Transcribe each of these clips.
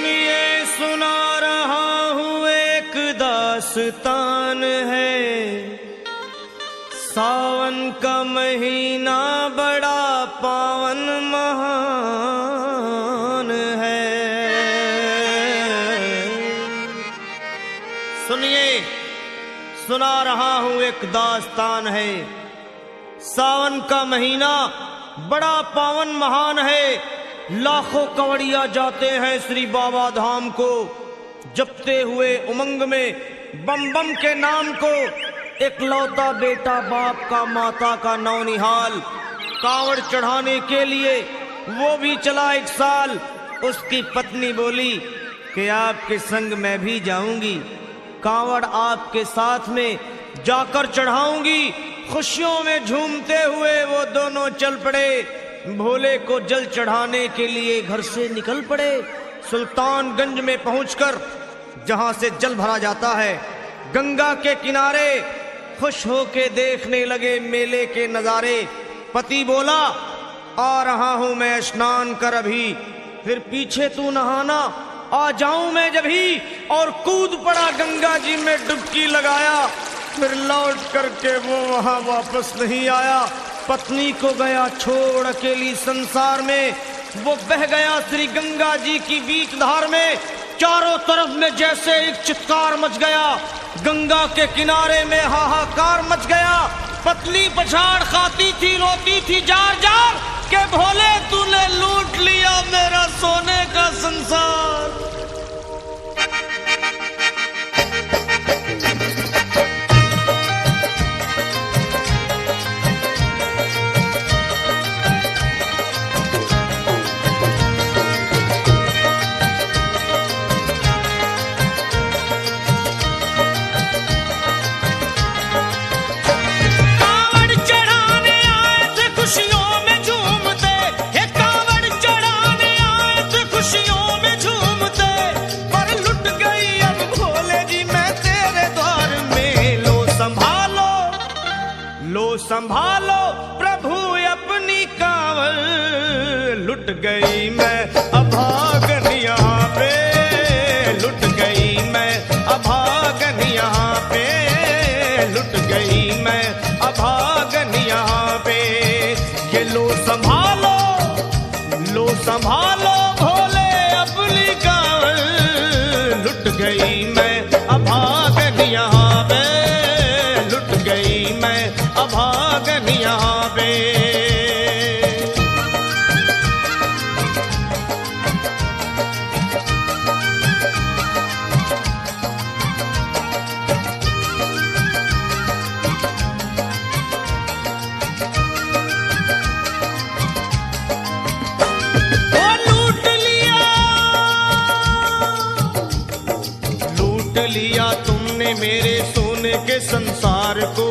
सुनिए सुना रहा हूँ एक दास्तान है। सावन का महीना बड़ा पावन महान है। सुनिए सुना रहा हूँ एक दास्तान है। सावन का महीना बड़ा पावन महान है। लाखों कवड़िया जाते हैं श्री बाबा धाम को, जपते हुए उमंग में बम बम के नाम को। एक लौता बेटा बाप का माता का नौनिहाल कांवड़ चढ़ाने के लिए वो भी चला 1 साल। उसकी पत्नी बोली कि आपके संग मैं भी जाऊंगी, कांवड़ आपके साथ में जाकर चढ़ाऊंगी। खुशियों में झूमते हुए वो दोनों चल पड़े। भोले को जल चढ़ाने के लिए घर से निकल पड़े। सुल्तानगंज में पहुंचकर जहां से जल भरा जाता है, गंगा के किनारे खुश होके देखने लगे मेले के नजारे। पति बोला आ रहा हूं मैं स्नान कर अभी, फिर पीछे तू नहाना आ जाऊं मैं जभी। और कूद पड़ा गंगा जी में डुबकी लगाया। फिर लौट करके वो वहां वापस नहीं आया। पत्नी को गया छोड़ अकेली संसार में। वो बह गया श्री गंगा जी की बीच धार में। चारों तरफ में जैसे एक चित्कार मच गया, गंगा के किनारे में हाहाकार मच गया। पत्नी पछाड़ खाती थी, रोती थी जार जार के भोले तूने लूट लिया मेरा सोने का संसार। संभालो प्रभु अपनी कांवड़, लुट गई मैं अभागन यहाँ पे, लुट गई मैं अभागन यहाँ पे, लुट गई मैं अभागन यहाँ पे। ये लो संभालो भोले अपनी कांवड़, लुट गई मैं अभागन यहाँ पे, लुट गई मैं अभागन यहाँ पे। लूट लिया तुमने मेरे सोने के संसार को,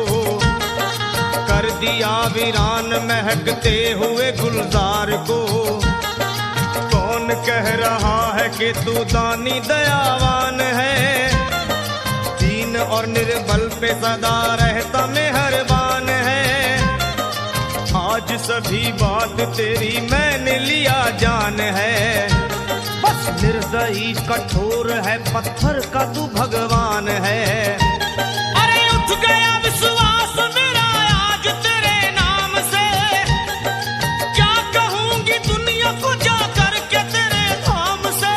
कर दिया वीरान महकते हुए गुलजार को। कौन कह रहा है कि तू दानी दयावान है, दीन और निर्बल पे सदा रहता मेहरबान है। आज सभी बात तेरी मैंने लिया जान है, बस निर्दयी कठोर है पत्थर का तू भगवान है। अरे उठ गया विश्वास मेरा आज तेरे नाम से, क्या कहूंगी दुनिया को जाकर के तेरे धाम से।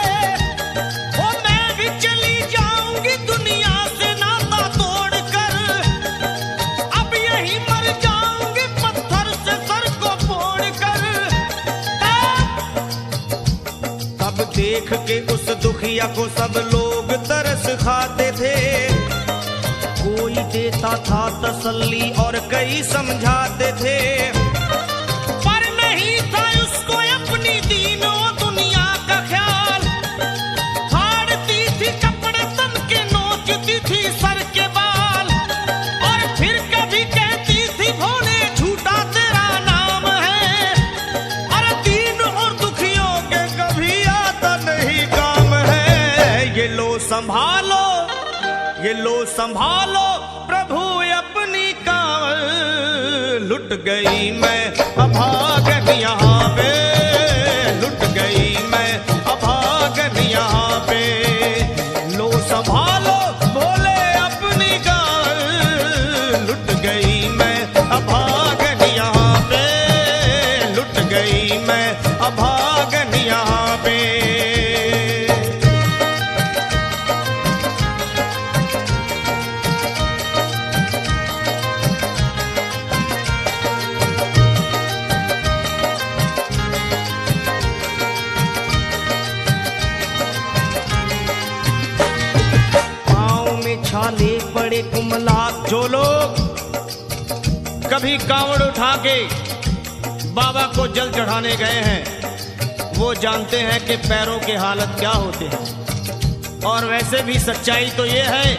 ओ मैं भी चली जाऊंगी दुनिया से नाता तोड़कर, अब यही मर जाऊंगी पत्थर से सर को फोड़कर। तब देख के उस दुखिया को सब लोग तरस खाते थे, कोई देता था तसल्ली और कई समझाते थे। पर नहीं था उसको अपनी दीनों दुनिया का ख्याल, फाड़ती थी कपड़े तन के, नोचती थी सर के बाल। और फिर कभी कहती थी भोले झूठा तेरा नाम है, अरे दीन और दुखियों के कभी आता नहीं काम है। ये लो संभालो प्रभु अपनी कांवड़, लुट गई मैं अभागन यहाँ पे, लुट गई मैं अभागन यहाँ छाले पड़े कुमला। जो लोग कभी कांवड़ उठा के बाबा को जल चढ़ाने गए हैं वो जानते हैं कि पैरों के हालत क्या होते हैं। और वैसे भी सच्चाई तो ये है,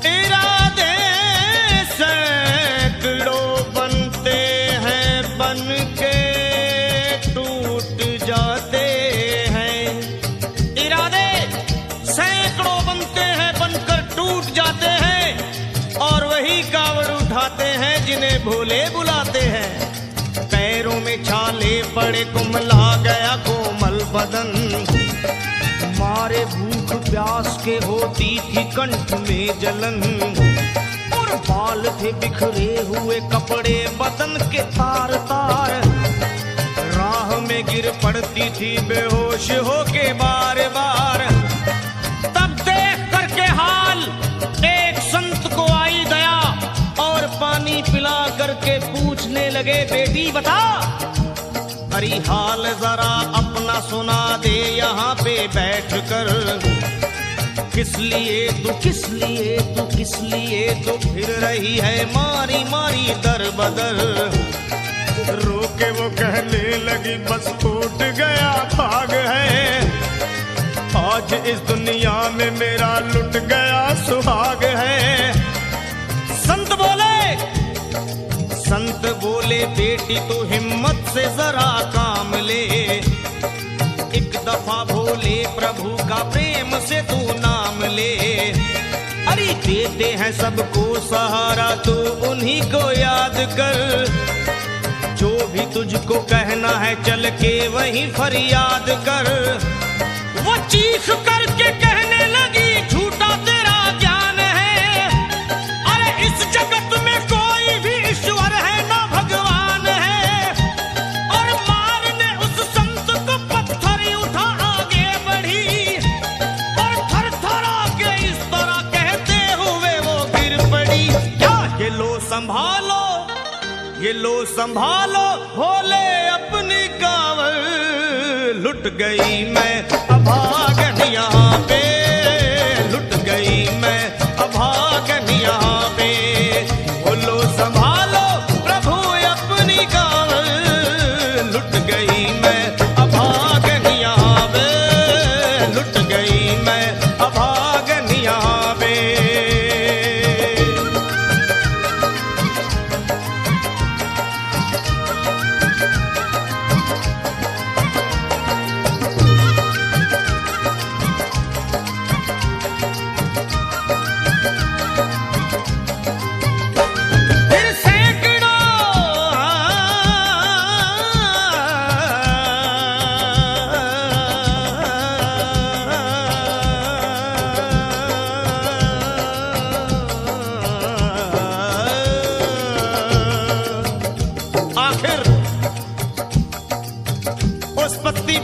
इरादे सैकड़ों बनते हैं बन के टूट जाते हैं। इरादे सैकड़ों बनते हैं बनकर टूट जाते हैं। और वही कावड़ उठाते हैं जिन्हें भोले बुलाते हैं। पैरों में छाले पड़े कुमला गया कोमल बदन। मारे भूख प्यास के होती थी कंठ में जलन। और बाल थे बिखरे हुए कपड़े बदन के तार तार। राह में गिर पड़ती थी बेहोश होके बार बार। तब देख करके हाल एक संत को आई दया और पानी पिला करके पूछने लगे, बेटी बता अरे हाल जरा अपना सुना दे यहाँ पे बैठ कर। किस लिए तू किस लिए तू किस लिए तू फिर रही है मारी मारी दर बदर। रोके वो कहने लगी बस टूट गया भाग है। आज इस दुनिया में मेरा लुट गया सुहाग है। संत बोले बेटी तू हिम्मत से जरा काम ले। एक दफा भोले प्रभु का प्रेम से तू नाम ले। अरे देते हैं सबको सहारा तू उन्हीं को याद कर। जो भी तुझको कहना है चल के वहीं फरियाद कर। वो चीख करके कहने लगी झूठा तेरा ज्ञान है। अरे इस जगत में कोई भी ईश्वर है ना भगवान है। और मारने उस संत को पत्थर उठा आगे बढ़ी। और थर थर आके इस तरह कहते हुए वो गिर पड़ी। क्या ये लो संभालो ये लो संभालो भोले अपनी कांवड़। लुट गई मैं अभागन यहाँ पे। लुट गई मैं अभागन यहाँ पे। बोलो संभालो प्रभु अपनी कांवड़। लुट गई मैं अभागन यहाँ पे। लुट गई मैं अभागन यहाँ पे।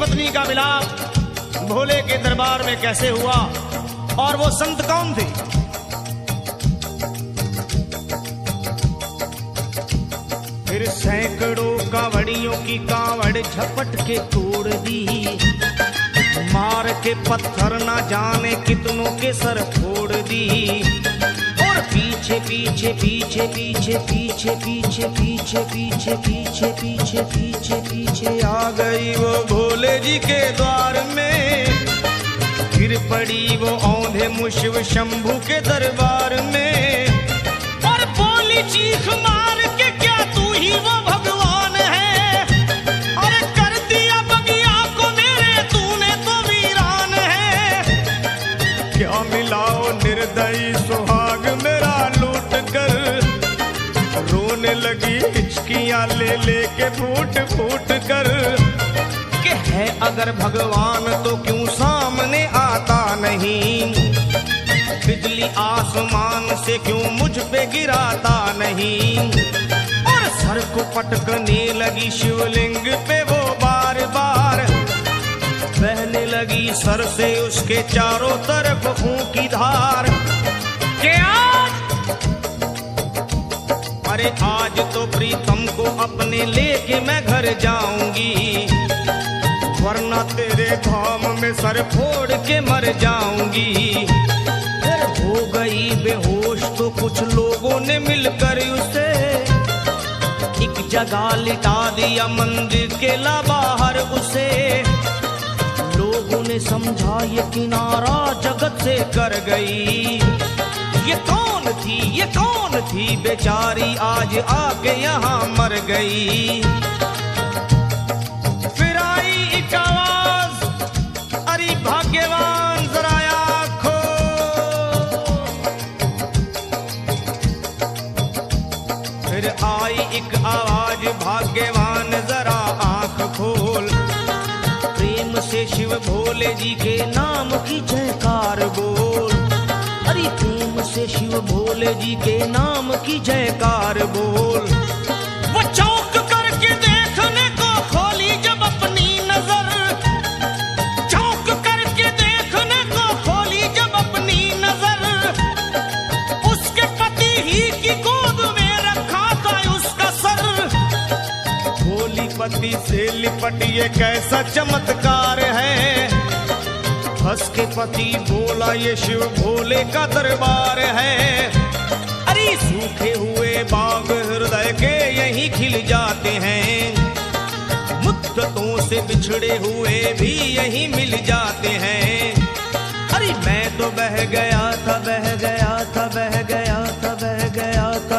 पत्नी का मिलाप भोले के दरबार में कैसे हुआ और वो संत कौन थे? फिर सैकड़ों कांवड़ियों की कांवड़ झपट के तोड़ दी। मार के पत्थर ना जाने कितनों के सर फोड़ दी। और पीछे पीछे पीछे पीछे पीछे पीछे पीछे पीछे पीछे पीछे पीछे पीछे आ गई वो भोले जी के द्वार में। गिर पड़ी वो औंधे मुशिव शंभू के दरबार में। और बोली चीख मार के क्या तू ही वो भगवान है? अरे कर दिया बगिया को मेरे तूने तो वीरान है। क्या मिलाओ निर्दयी सुहाग मेरा लूट कर। रोने लगी हिचकियां ले लेके फूट फूट कर। कि है अगर भगवान तो क्यों सामने आता नहीं? बिजली आसमान से क्यों मुझ पे गिराता नहीं? और सर को पटकने लगी शिवलिंग पे वो बार बार। बहने लगी सर से उसके चारों तरफ खून की धार। के अरे आज तो प्रीतम को अपने लेके मैं घर जाऊंगी। वरना तेरे धाम में सर फोड़ के मर जाऊंगी। फिर हो गई बेहोश तो कुछ लोगों ने मिलकर उसे एक जगह लिटा दिया मंदिर के ला बाहर उसे। लोगों ने समझा ये किनारा जगत से कर गई। ये कौन थी बेचारी आज आके यहाँ मर गई। फिर आई एक आवाज, अरे भाग्यवान जरा आँखो। फिर आई एक आवाज, भाग्यवान जरा आँख खोल। प्रेम से शिव भोले जी के नाम की जयकार बोल। अरे प्रेम से शिव भोले जी के नाम की जयकार बोल। वो चौंक करके देखने को खोली जब अपनी नजर, चौंक करके देखने को खोली जब अपनी नजर। उसके पति ही की गोद में रखा था उसका सर। भोली पति से लिपट ये कैसा चमत्कार है। हंस के पति बोला ये शिव भोले का दरबार है। अरे सूखे हुए बाग हृदय के यहीं खिल जाते हैं। मुद्दतों से बिछड़े हुए भी यहीं मिल जाते हैं। अरे मैं तो बह गया था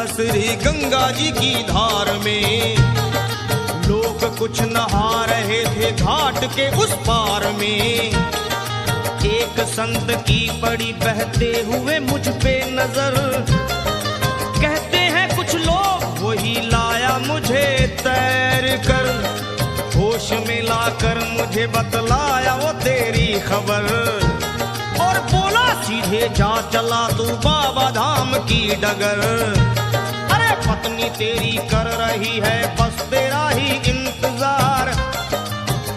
श्री गंगा जी की धार में। लोग कुछ नहा रहे थे घाट के उस पार में। एक संत की पड़ी बहते हुए मुझ पे नजर। कहते हैं कुछ लोग वही लाया मुझे तैर कर। होश में लाकर मुझे बतलाया वो तेरी खबर। और बोला सीधे जा चला तू बाबा धाम की डगर। अरे पत्नी तेरी कर रही है बस तेरा ही इंतजार।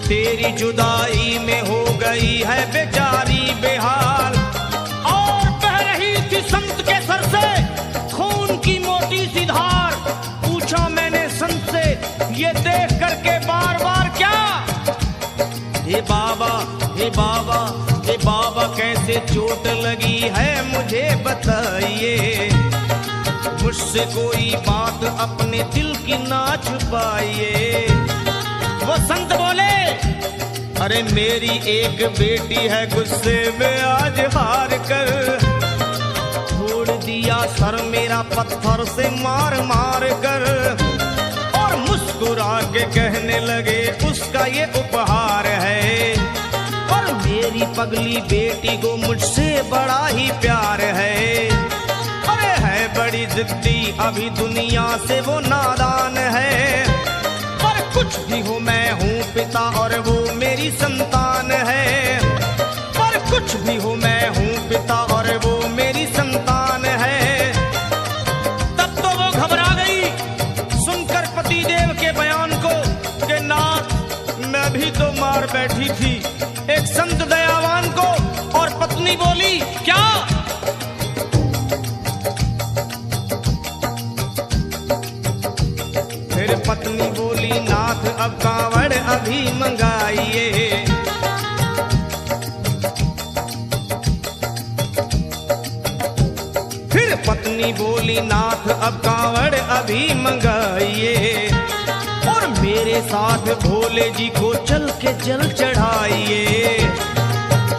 तेरी जुदाई में हो गई है बेचारी बेहाल। और बह रही थी संत के सर से खून की मोटी सी धार। पूछा मैंने संत से ये देख करके बार बार क्या। हे बाबा हे बाबा हे बाबा कैसे चोट लगी है मुझे बताइए। मुझसे कोई बात अपने दिल की ना छुपाइए। वो संत बोले अरे मेरी एक बेटी है गुस्से में आज हार कर। छोड़ दिया सर मेरा पत्थर से मार मार कर। और मुस्कुरा के कहने लगे उसका ये उपहार है। और मेरी पगली बेटी को मुझसे बड़ा ही प्यार है। अरे है बड़ी जिद्दी अभी दुनिया से वो नादान है। पर कुछ भी हो मैं हूँ पिता और वो मेरी संतान है। पर कुछ भी हो मैं हूँ पिता और वो मेरी संतान है। तब तो वो घबरा गई सुनकर पति देव के बयान को कि नाथ मैं भी तो मार बैठी थी एक संत दयावान को। और पत्नी बोली क्या। फिर पत्नी बोली नाथ अब कांवड़ अभी मंगाइए। फिर पत्नी बोली नाथ अब कांवड़ अभी मंगाइए। और मेरे साथ भोले जी को चल के जल चढ़ाइए।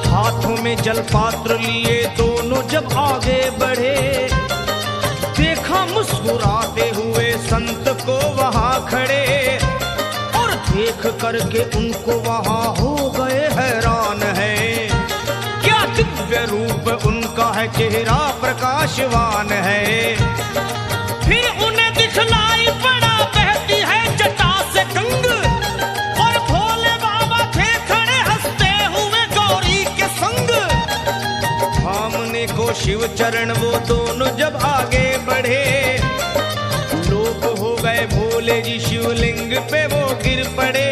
हाथों में जल पात्र लिए दोनों जब आगे बढ़े। देखा मुस्कुराते हुए संत को वहां खड़े। और देख करके उनको वहां हो गए हैरान है। क्या दिव्य रूप उनका है चेहरा प्रकाशवान है। फिर उन्हें दिखलाई पड़ा बहती है जटा से गंग। और भोले बाबा थे खड़े हंसते हुए गौरी के संग। सामने को शिव चरण वो दोनों जब आगे बढ़े। लोग हो गए भोले जी शिवलिंग पे वो गिर पड़े।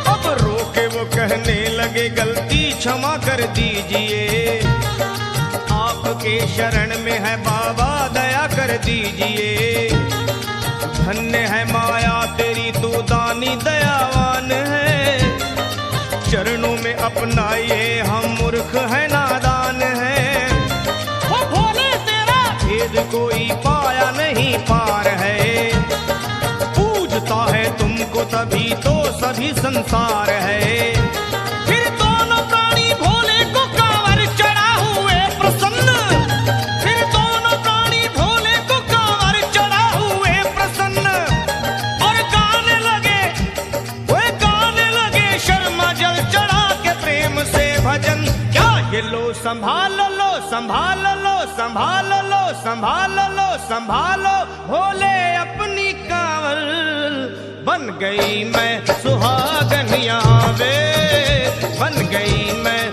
अब रोके वो कहने लगे गलती क्षमा कर दीजिए। आपके शरण में है बाबा दया कर दीजिए। धन्य है माया तेरी तू दानी दयावान है। चरणों में अपनाइए हम मूर्ख है नादान है। वो तभी तो सभी संसार है। फिर दोनों प्राणी भोले को कांवर चढ़ा हुए प्रसन्न, फिर दोनों प्राणी भोले को कांवर चढ़ा हुए प्रसन्न, और गाने लगे, वे गाने लगे शर्मा जल चढ़ा के प्रेम से भजन। क्या ये लो संभाल लो, संभाल लो, संभाल लो, संभाल लो, संभालो भोले अपनी कांवर, बन गई मैं सुहागन यहाँ वे, बन गई मैं